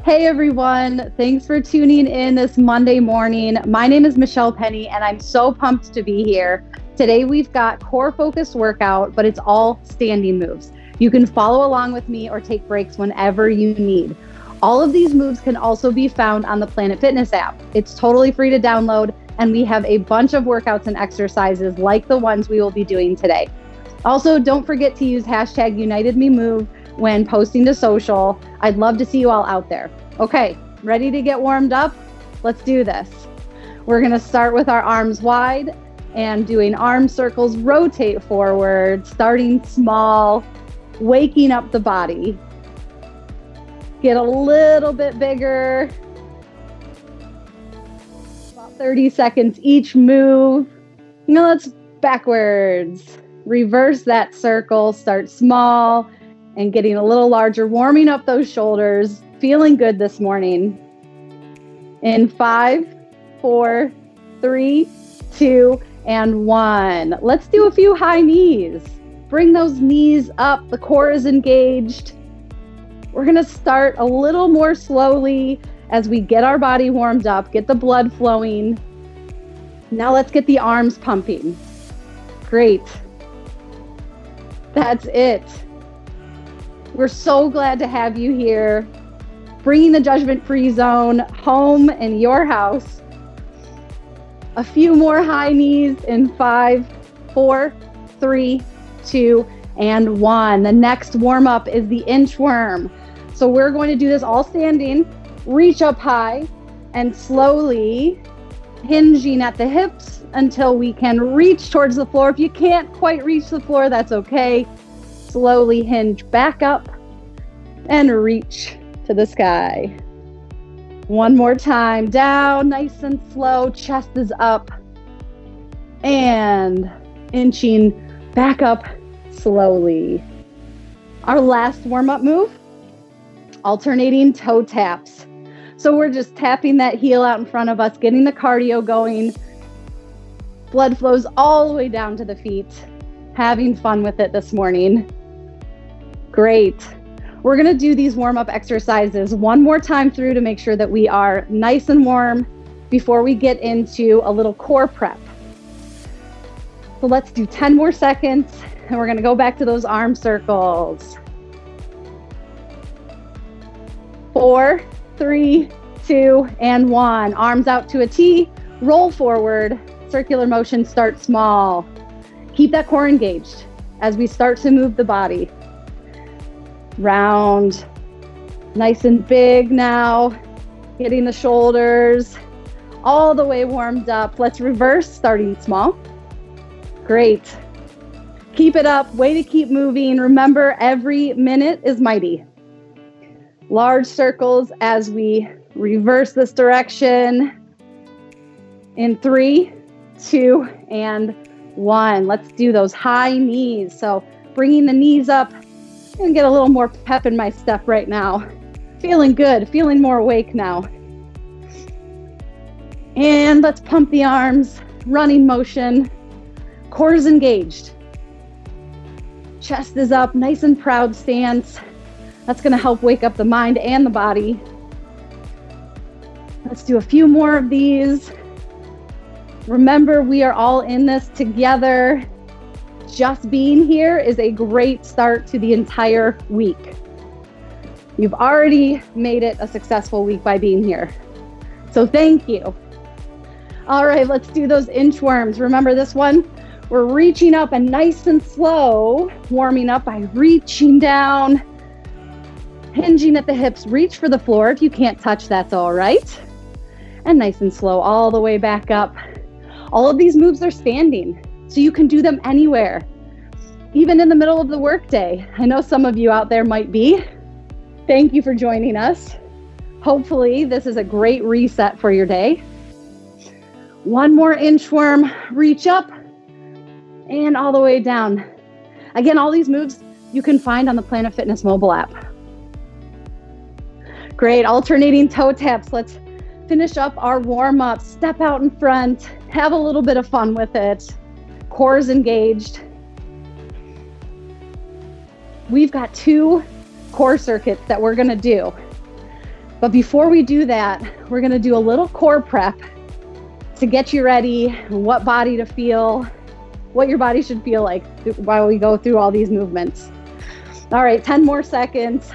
Hey everyone, thanks for tuning in this Monday morning. My name is Michelle Penny and I'm so pumped to be here. Today we've got core focused workout, but it's all standing moves. You can follow along with me or take breaks whenever you need. All of these moves can also be found on the Planet Fitness app. It's totally free to download and we have a bunch of workouts and exercises like the ones we will be doing today. Also, don't forget to use hashtag UnitedMeMove when posting to social. I'd love to see you all out there. Okay, ready to get warmed up? Let's do this. We're gonna start with our arms wide and doing arm circles, rotate forward, starting small, waking up the body. Get a little bit bigger. About 30 seconds each move. Now let's backwards. Reverse that circle, start small and getting a little larger, warming up those shoulders, feeling good this morning. In 5, 4, 3, 2, and 1. Let's do a few high knees. Bring those knees up, the core is engaged. We're gonna start a little more slowly as we get our body warmed up, get the blood flowing. Now let's get the arms pumping. Great. That's it. We're so glad to have you here, bringing the judgment-free zone home in your house. A few more high knees in 5, 4, 3, 2, and 1. The next warm-up is the inchworm. So we're going to do this all standing, reach up high, and slowly hinging at the hips until we can reach towards the floor. If you can't quite reach the floor, that's okay. Slowly hinge back up and reach to the sky. One more time, down, nice and slow, chest is up, and inching back up slowly. Our last warm-up move, alternating toe taps. So we're just tapping that heel out in front of us, getting the cardio going. Blood flows all the way down to the feet. Having fun with it this morning. Great. We're gonna do these warm-up exercises one more time through to make sure that we are nice and warm before we get into a little core prep. So let's do 10 more seconds and we're gonna go back to those arm circles. 4, 3, 2, and 1. Arms out to a T, roll forward, circular motion, start small. Keep that core engaged as we start to move the body. Round, nice and big now, getting the shoulders all the way warmed up. Let's reverse, starting small. Great. Keep it up, way to keep moving. Remember, every minute is mighty. Large circles as we reverse this direction. In 3, 2, and 1. Let's do those high knees. So bringing the knees up and get a little more pep in my step right now. Feeling good, feeling more awake now. And let's pump the arms, running motion. Core is engaged. Chest is up, nice and proud stance. That's gonna help wake up the mind and the body. Let's do a few more of these. Remember, we are all in this together. Just being here is a great start to the entire week. You've already made it a successful week by being here. So thank you. All right, let's do those inchworms. Remember this one? We're reaching up and nice and slow, warming up by reaching down, hinging at the hips, reach for the floor. If you can't touch, that's all right. And nice and slow all the way back up. All of these moves are standing, so you can do them anywhere, even in the middle of the workday. I know some of you out there might be. Thank you for joining us. Hopefully this is a great reset for your day. One more inchworm, reach up and all the way down. Again, all these moves you can find on the Planet Fitness mobile app. Great, alternating toe taps. Let's finish up our warm up. Step out in front, have a little bit of fun with it. Core is engaged. We've got 2 core circuits that we're gonna do. But before we do that, we're gonna do a little core prep to get you ready, what body to feel, what your body should feel like while we go through all these movements. All right, 10 more seconds.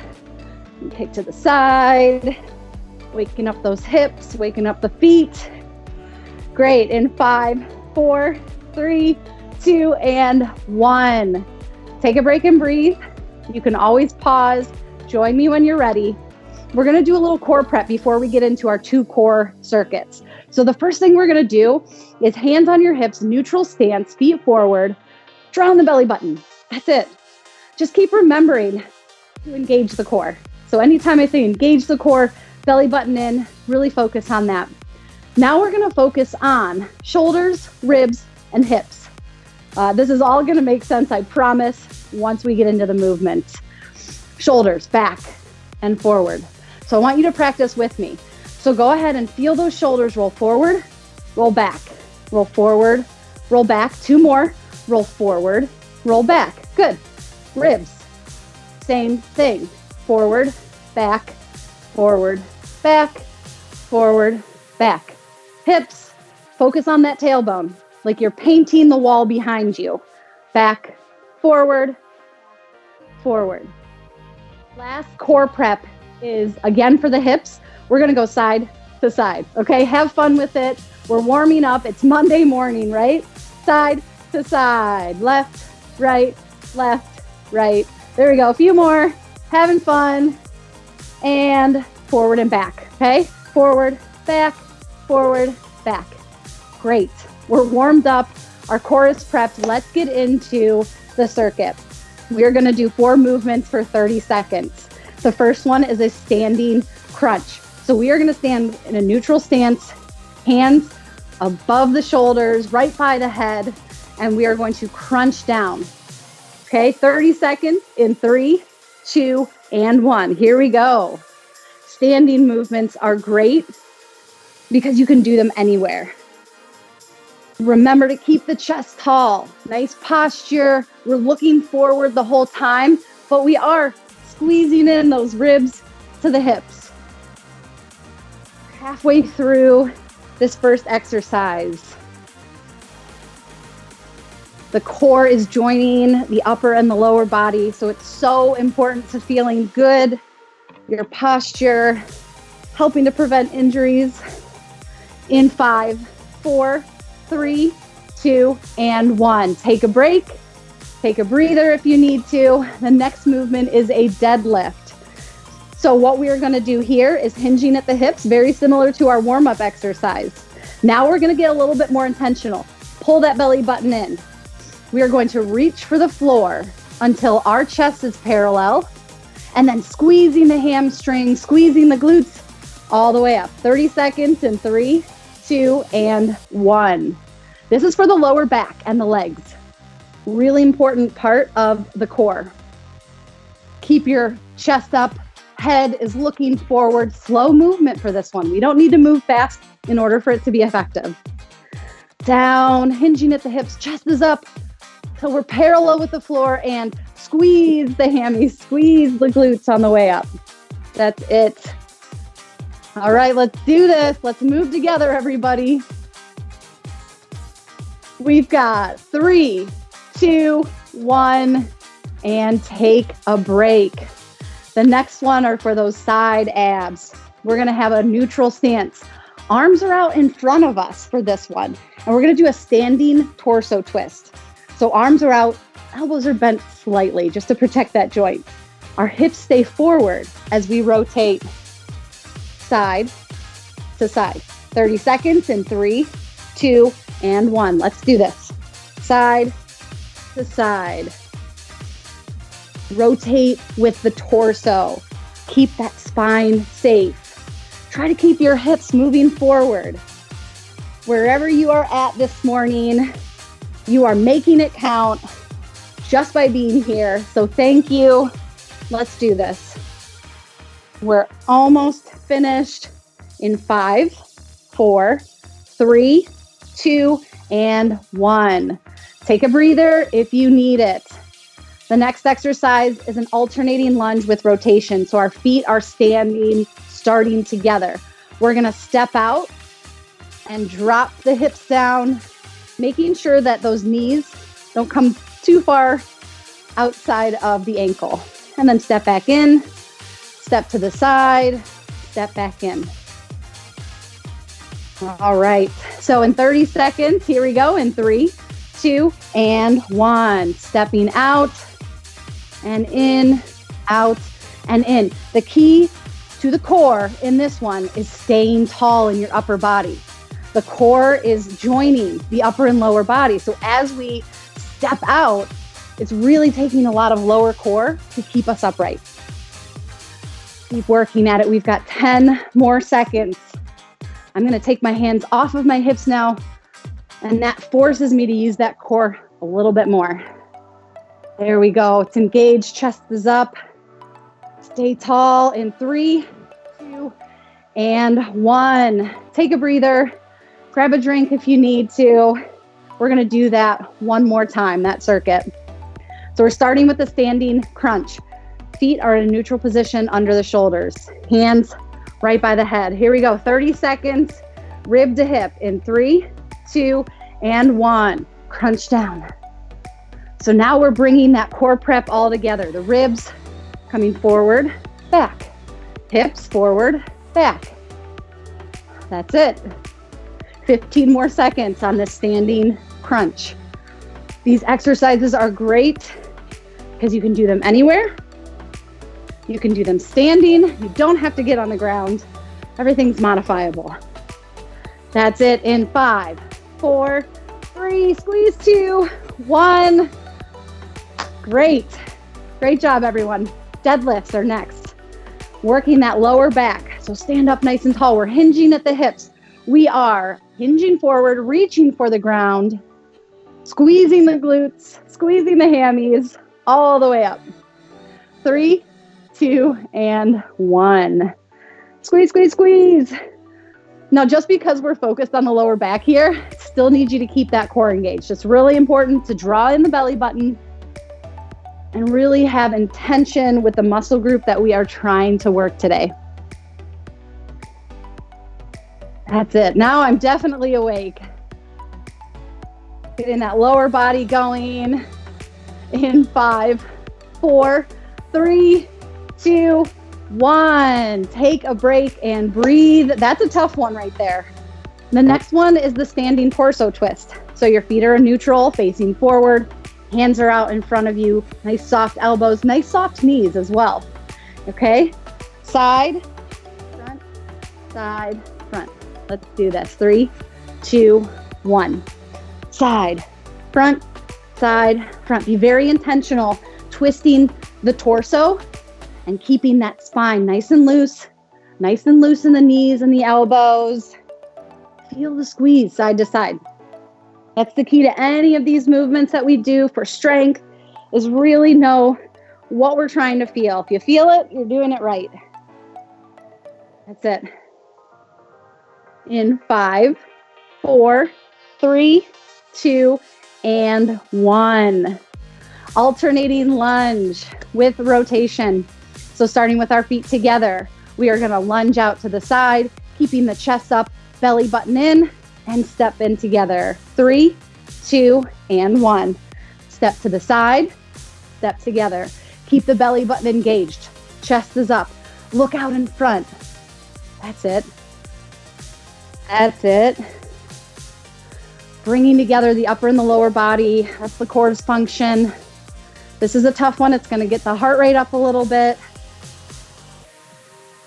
Kick to the side, waking up those hips, waking up the feet. Great, in 5, 4, 3, 2, and 1. Take a break and breathe. You can always pause. Join me when you're ready. We're gonna do a little core prep before we get into our 2 core circuits. So the first thing we're gonna do is hands on your hips, neutral stance, feet forward, draw on the belly button. That's it. Just keep remembering to engage the core. So anytime I say engage the core, belly button in, really focus on that. Now we're gonna focus on shoulders, ribs, and hips. This is all gonna make sense, I promise, once we get into the movement. Shoulders, back, and forward. So I want you to practice with me. So go ahead and feel those shoulders roll forward, roll back, roll forward, roll back. 2 more, roll forward, roll back. Good. Ribs, same thing. Forward, back, forward, back, forward, back. Hips, focus on that tailbone, like you're painting the wall behind you. Back, forward, forward. Last core prep is, again, for the hips. We're gonna go side to side, okay? Have fun with it. We're warming up. It's Monday morning, right? Side to side, left, right, left, right. There we go, a few more. Having fun. And forward and back, okay? Forward, back, forward, back. Great. We're warmed up. Our core is prepped. Let's get into the circuit. We're gonna do 4 movements for 30 seconds. The first one is a standing crunch. So we are gonna stand in a neutral stance, hands above the shoulders, right by the head, and we are going to crunch down. Okay, 30 seconds in 3, 2, and 1. Here we go. Standing movements are great because you can do them anywhere. Remember to keep the chest tall. Nice posture. We're looking forward the whole time, but we are squeezing in those ribs to the hips. Halfway through this first exercise. The core is joining the upper and the lower body, so it's so important to feeling good, your posture, helping to prevent injuries. In 5, 4, 3, 2, and 1. Take a break. Take a breather if you need to. The next movement is a deadlift. So what we are going to do here is hinging at the hips, very similar to our warm-up exercise. Now we're going to get a little bit more intentional. Pull that belly button in. We are going to reach for the floor until our chest is parallel, and then squeezing the hamstring, squeezing the glutes all the way up. 30 seconds in 3, 2, and 1. This is for the lower back and the legs. Really important part of the core. Keep your chest up, head is looking forward. Slow movement for this one. We don't need to move fast in order for it to be effective. Down, hinging at the hips, chest is up till we're parallel with the floor, and squeeze the hammies, squeeze the glutes on the way up. That's it. All right, let's do this. Let's move together, everybody. We've got 3, 2, 1, and take a break. The next one are for those side abs. We're gonna have a neutral stance. Arms are out in front of us for this one. And we're gonna do a standing torso twist. So arms are out, elbows are bent slightly just to protect that joint. Our hips stay forward as we rotate side to side. 30 seconds in 3, 2, and 1. Let's do this. Side to side. Rotate with the torso. Keep that spine safe. Try to keep your hips moving forward. Wherever you are at this morning, you are making it count just by being here. So thank you. Let's do this. We're almost finished in 5, 4, 3, 2, and 1. Take a breather if you need it. The next exercise is an alternating lunge with rotation. So our feet are standing starting together. We're gonna step out and drop the hips down, making sure that those knees don't come too far outside of the ankle. And then step back in, step to the side, step back in. All right, so in 30 seconds, here we go, in 3, 2, and 1. Stepping out and in, out and in. The key to the core in this one is staying tall in your upper body. The core is joining the upper and lower body. So as we step out, it's really taking a lot of lower core to keep us upright. Keep working at it. We've got 10 more seconds. I'm going to take my hands off of my hips now, and that forces me to use that core a little bit more. There we go. It's engaged. Chest is up. Stay tall in 3, 2, and 1. Take a breather. Grab a drink if you need to. We're going to do that one more time, that circuit. So we're starting with the standing crunch. Feet are in a neutral position under the shoulders. Hands right by the head. Here we go. 30 seconds. Rib to hip in 3, 2, and 1. Crunch down. So now we're bringing that core prep all together. The ribs coming forward, back. Hips forward, back. That's it. 15 more seconds on this standing crunch. These exercises are great because you can do them anywhere. You can do them standing. You don't have to get on the ground. Everything's modifiable. That's it in 5, 4, 3, squeeze 2, 1. Great. Great job, everyone. Deadlifts are next. Working that lower back. So stand up nice and tall. We're hinging at the hips. We are hinging forward, reaching for the ground, squeezing the glutes, squeezing the hammies, all the way up. 3, 2, and 1. Squeeze, squeeze, squeeze. Now, just because we're focused on the lower back here, still need you to keep that core engaged. It's really important to draw in the belly button and really have intention with the muscle group that we are trying to work today. That's it. Now I'm definitely awake. Getting that lower body going in 5, 4, 3, 2, 1. Take a break and breathe. That's a tough one right there. The next one is the standing torso twist. So your feet are neutral, facing forward. Hands are out in front of you. Nice soft elbows, nice soft knees as well. Okay? Side, front, side, front. Let's do this. 3, 2, 1. Side, front, side, front. Be very intentional, twisting the torso and keeping that spine nice and loose in the knees and the elbows. Feel the squeeze side to side. That's the key to any of these movements that we do for strength, is really know what we're trying to feel. If you feel it, you're doing it right. That's it. In 5, 4, 3, 2, and 1. Alternating lunge with rotation. So starting with our feet together, we are going to lunge out to the side, keeping the chest up, belly button in, and step in together. 3, 2, and 1. Step to the side, step together. Keep the belly button engaged. Chest is up. Look out in front. That's it. That's it. Bringing together the upper and the lower body. That's the core's function. This is a tough one. It's going to get the heart rate up a little bit.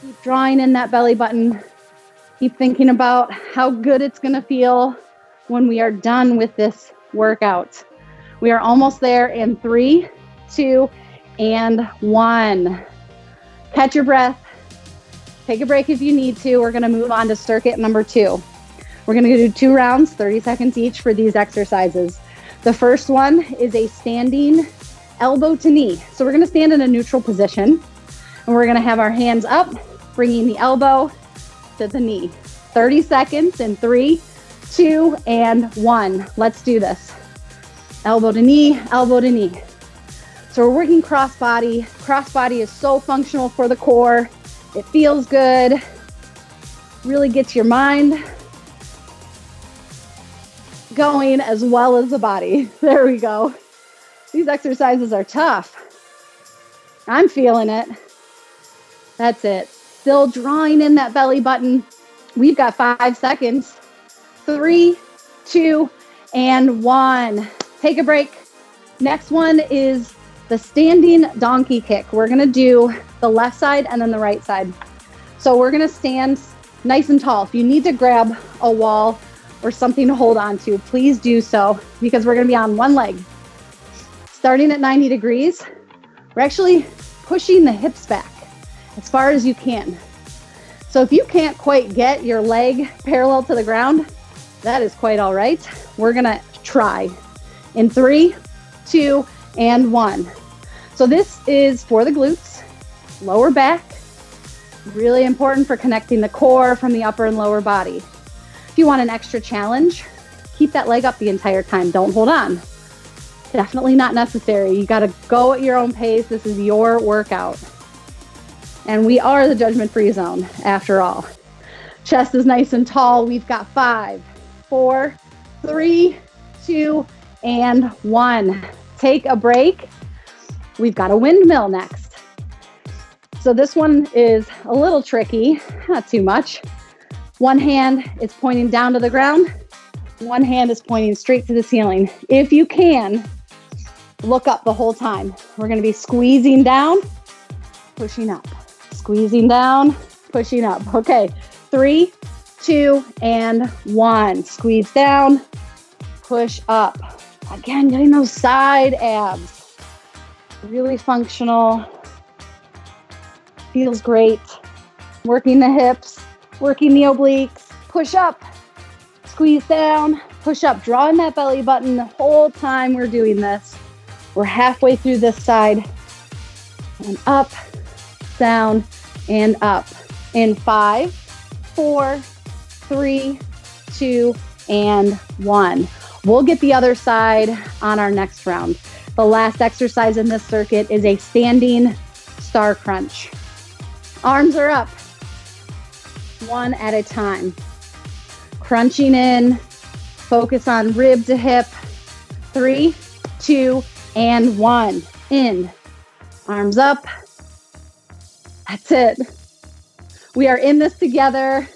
Keep drawing in that belly button. Keep thinking about how good it's going to feel when we are done with this workout. We are almost there in 3, 2, and 1. Catch your breath. Take a break if you need to. We're going to move on to circuit number 2. We're going to do 2 rounds, 30 seconds each for these exercises. The first one is a standing elbow to knee. So we're going to stand in a neutral position, and we're going to have our hands up, bringing the elbow to the knee. 30 seconds in 3, 2, and 1. Let's do this. Elbow to knee, elbow to knee. So we're working cross body. Cross body is so functional for the core. It feels good. Really gets your mind going as well as the body. There we go. These exercises are tough. I'm feeling it. That's it. Still drawing in that belly button. We've got 5 seconds. 3, 2, and 1. Take a break. Next one is the standing donkey kick. We're gonna do the left side and then the right side. So we're gonna stand nice and tall. If you need to grab a wall or something to hold on to, please do so, because we're gonna be on one leg. Starting at 90 degrees, we're actually pushing the hips back as far as you can. So if you can't quite get your leg parallel to the ground, that is quite all right. We're gonna try in 3, 2, and 1. So this is for the glutes, lower back, really important for connecting the core from the upper and lower body. If you want an extra challenge, keep that leg up the entire time. Don't hold on. Definitely not necessary. You gotta go at your own pace. This is your workout. And we are the judgment-free zone, after all. Chest is nice and tall. We've got 5, 4, 3, 2, and 1. Take a break. We've got a windmill next. So this one is a little tricky, not too much. One hand is pointing down to the ground. One hand is pointing straight to the ceiling. If you can, look up the whole time. We're gonna be squeezing down, pushing up. Squeezing down, pushing up. Okay, 3, 2, and 1. Squeeze down, push up. Again, getting those side abs. Really functional. Feels great. Working the hips, working the obliques. Push up, squeeze down, push up. Drawing that belly button the whole time we're doing this. We're halfway through this side. And up, down, and up. In 5, 4, 3, 2, and 1. We'll get the other side on our next round. The last exercise in this circuit is a standing star crunch. Arms are up, one at a time. Crunching in, focus on rib to hip. 3, 2, and 1. In, arms up. That's it. We are in this together.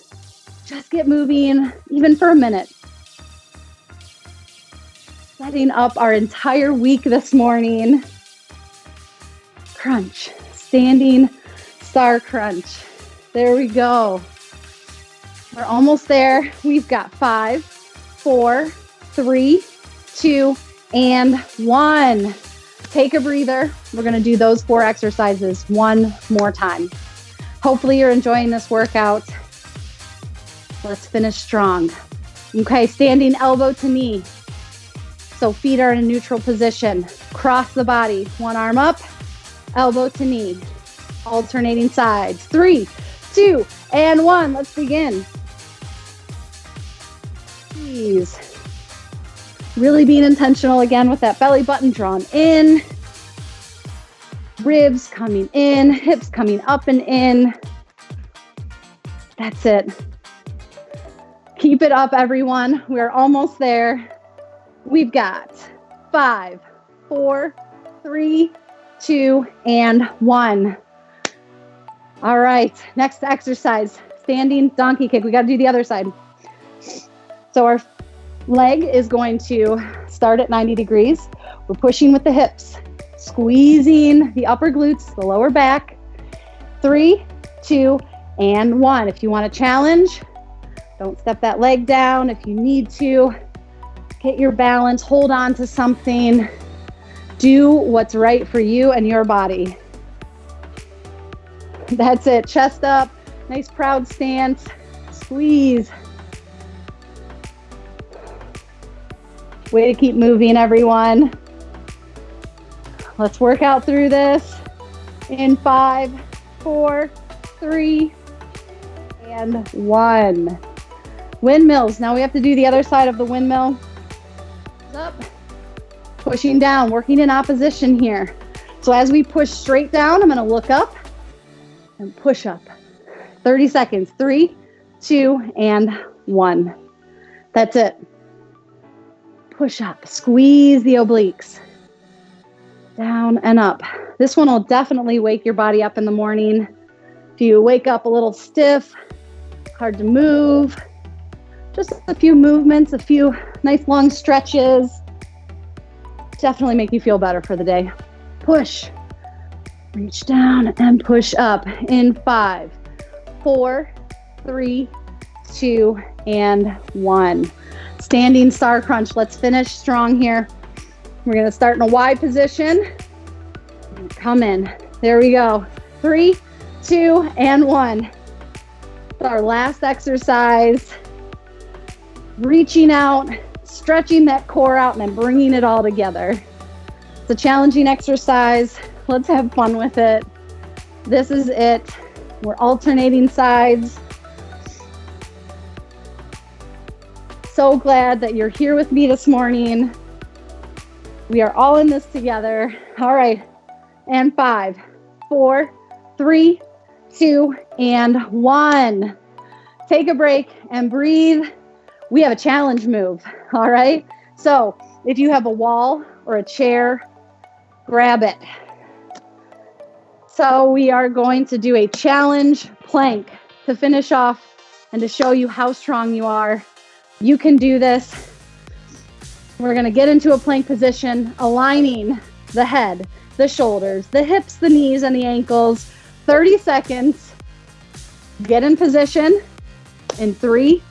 Just get moving, even for a minute. Setting up our entire week this morning. Crunch, standing star crunch. There we go. We're almost there. We've got 5, 4, 3, 2, and 1. Take a breather. We're going to do those 4 exercises one more time. Hopefully you're enjoying this workout. Let's finish strong. Okay, standing elbow to knee. So feet are in a neutral position. Cross the body. One arm up, elbow to knee. Alternating sides. 3, 2, and 1. Let's begin. Please. Really being intentional again with that belly button drawn in. Ribs coming in, hips coming up and in. That's it. Keep it up, everyone. We're almost there. We've got 5, 4, 3, 2, and 1. All right, next exercise, standing donkey kick. We got to do the other side. So our leg is going to start at 90 degrees. We're pushing with the hips, squeezing the upper glutes, the lower back. 3, 2, and 1. If you want a challenge, don't step that leg down. If you need to, get your balance, hold on to something. Do what's right for you and your body. That's it. Chest up, nice proud stance. Squeeze. Way to keep moving, everyone. Let's work out through this in 5, 4, 3, and 1. Windmills. Now we have to do the other side of the windmill. Up, pushing down, working in opposition here. So as we push straight down, I'm going to look up and push up. 30 seconds. 3, 2, and 1. That's it. Push up. Squeeze the obliques. Down and up. This one will definitely wake your body up in the morning. If you wake up a little stiff, hard to move, just a few movements, a few nice long stretches, definitely make you feel better for the day. Push. Reach down and push up in 5, 4, 3, 2, and 1. Standing star crunch. Let's finish strong here. We're going to start in a wide position. Come in. There we go. 3, 2, and 1. Our last exercise. Reaching out, stretching that core out, and then bringing it all together. It's a challenging exercise. Let's have fun with it. This is it. We're alternating sides. So glad that you're here with me this morning. We are all in this together. All right. And 5, 4, 3, 2, and 1. Take a break and breathe. We have a challenge move. All right. So if you have a wall or a chair, grab it. So we are going to do a challenge plank to finish off and to show you how strong you are. You can do this. We're going to get into a plank position, aligning the head, the shoulders, the hips, the knees, and the ankles. 30 seconds. Get in position in 3,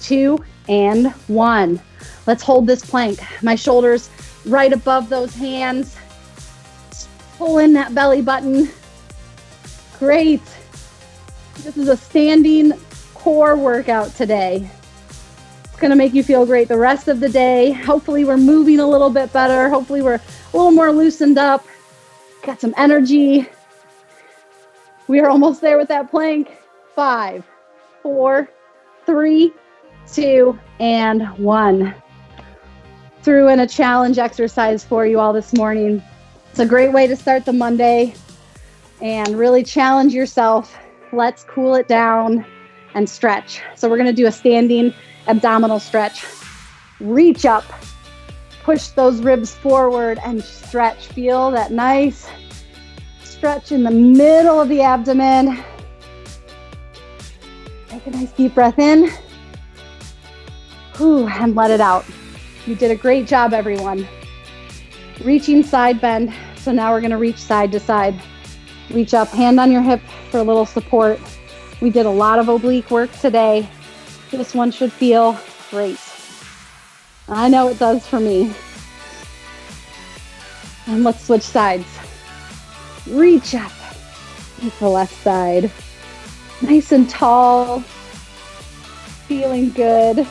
2, and 1. Let's hold this plank. My shoulders right above those hands. Pull in that belly button. Great. This is a standing core workout today. Going to make you feel great the rest of the day. Hopefully we're moving a little bit better. Hopefully we're a little more loosened up. Got some energy. We are almost there with that plank. 5, 4, 3, 2, and 1. Threw in a challenge exercise for you all this morning. It's a great way to start the Monday and really challenge yourself. Let's cool it down and stretch. So we're going to do a standing abdominal stretch. Reach up, push those ribs forward and stretch. Feel that nice stretch in the middle of the abdomen. Take a nice deep breath in. And let it out. You did a great job, everyone. Reaching side bend. So now we're going to reach side to side. Reach up, hand on your hip for a little support. We did a lot of oblique work today. This one should feel great. I know it does for me. And let's switch sides. Reach up with the left side. Nice and tall. Feeling good.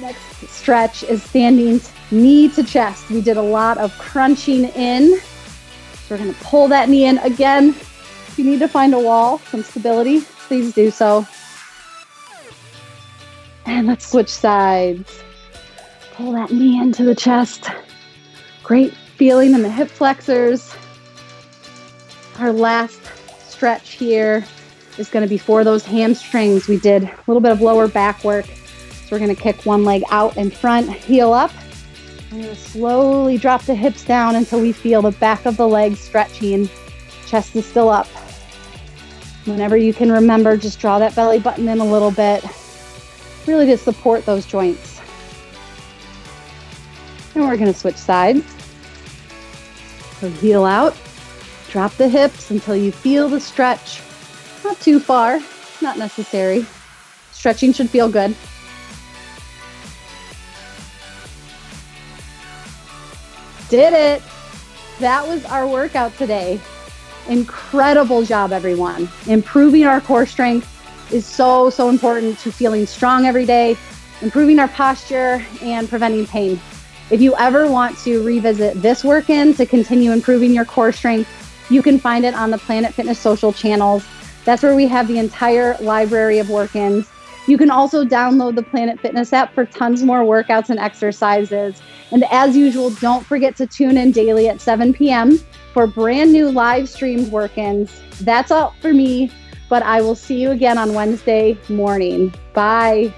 Next stretch is standing knee to chest. We did a lot of crunching in. So we're going to pull that knee in again. If you need to find a wall, some stability, please do so. And let's switch sides. Pull that knee into the chest. Great feeling in the hip flexors. Our last stretch here is going to be for those hamstrings. We did a little bit of lower back work. So we're going to kick one leg out in front, heel up. We're going to slowly drop the hips down until we feel the back of the leg stretching. Chest is still up. Whenever you can remember, just draw that belly button in a little bit, really to support those joints. And we're going to switch sides. So heel out, drop the hips until you feel the stretch. Not too far, not necessary. Stretching should feel good. Did it. That was our workout today. Incredible job, everyone. Improving our core strength is so important to feeling strong every day, improving our posture, and preventing pain. If you ever want to revisit this work-in to continue improving your core strength, you can find it on the Planet Fitness social channels. That's where we have the entire library of work-ins. You can also download the Planet Fitness app for tons more workouts and exercises. And as usual, don't forget to tune in daily at 7 p.m. for brand new live streamed work-ins. That's all for me, but I will see you again on Wednesday morning. Bye.